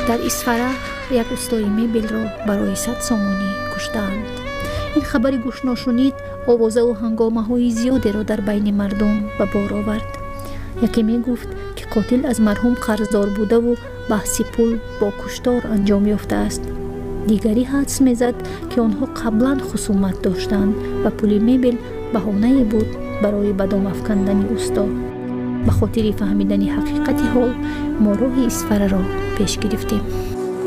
дар Исфара як устои мебелро барои 100 сомонӣ куштаанд. ин хабари гӯшно шунид овозаву ҳангомаҳои зиёдеро дар байни мардум ба бор овард. яке мегуфт ки қотил аз марҳум қарздор будаву баҳси пул бо куштор анҷом ёфтааст. дигари ҳадс мезад ки онҳо қаблан хусумат доштанд ва пули мебел баҳонае буд барои ба дом афкандани усто. ба хотири фаҳмидани ҳақиқати ҳол мо роҳи Исфараро пеш гирифтем.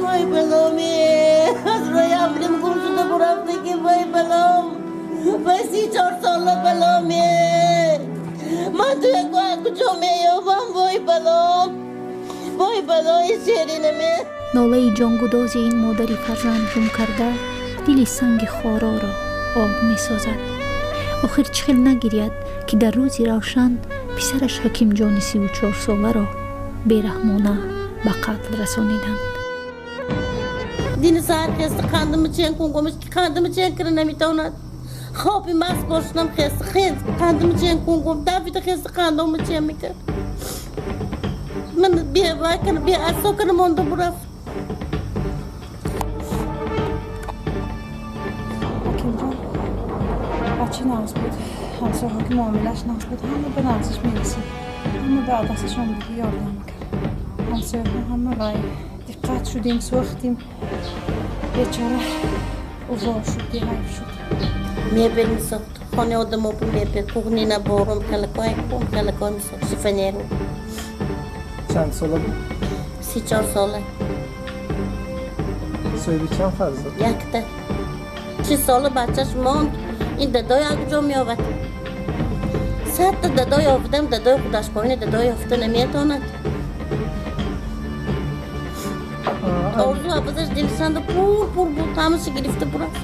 وای بلام از روی امرم گم شده برفته که وای بلام وای 34 ساله بلامه من توی کجا میابم وای بلام وای بلای شیرینمه. ناله‌ی جانگداز این مادری فرزند گم کرده دل سنگ خارا را آب می‌سازد. آخر چخیل نگیرید که در روزی روشن پسرش حکیم جان 34 ساله را بیرحمانه به قتل رسانیدند. دین ساعت خسته قندم چین کنگمش که قندم چین کرده نمیتواند خوابی مست باشنم خسته قندم چین کنگم دفعه خسته قندم چین میکرد من بیا واکن بیا اصلا کنم مانده برفت. حکیم جان بچه ناز بود همساها که معاملش ناز بود همه به نازش میرسید همه به دستشان دیگه یاردم میکرد همساها همه رای دقت شدیم سوختیم بیچاره اوضاع شد دیگر شد. میبل میساخت خانه آدم ها بود میبل کوغنی نبارم کلکای میساخت شفنیرو. چند ساله بود؟ 34 ساله. سویدی چند فرزند؟ یک ده 3 ساله بچهش ماند این ددای از کجا می آورد 100 تا ددای آوردم ددای خودش پایین ددای آفته نمیتواند. آرزو حافظش دلسند پور بود همشه گرفته برفت.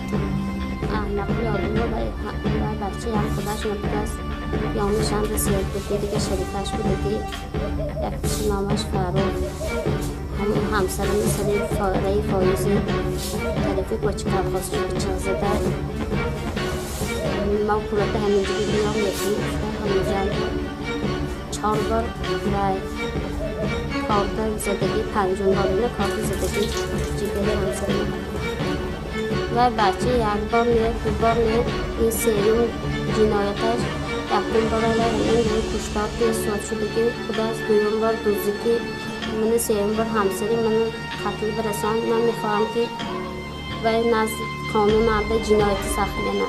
نقل آدم و بچه یک خودش نبوده است یا میشن رسید بودی دیگه شریفش بوده که یک پیش نامش فرار همون همسر مثل رای فایزی طرفی کوچه کفاس رو بچه زده ما پولده همینجوری بیام یکی همینجا 4 بار رای کارت زدگی 5 بار اینه کارت زدگی جیگری همسر و بچه یک بار نه 2 بار نه این سریون جنایتش یکم بار این کشتار که اصلاح شده که خدا از 2 بار دوزی که من 3 بار همسری من قتل برسان من میخواهم که و نزد قانون مرد جنایت سخیه نه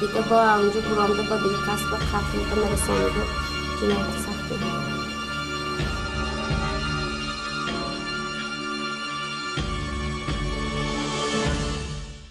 دیگه با اونجا برامده با دیگه کس با قتل برسانده جنایت سخیه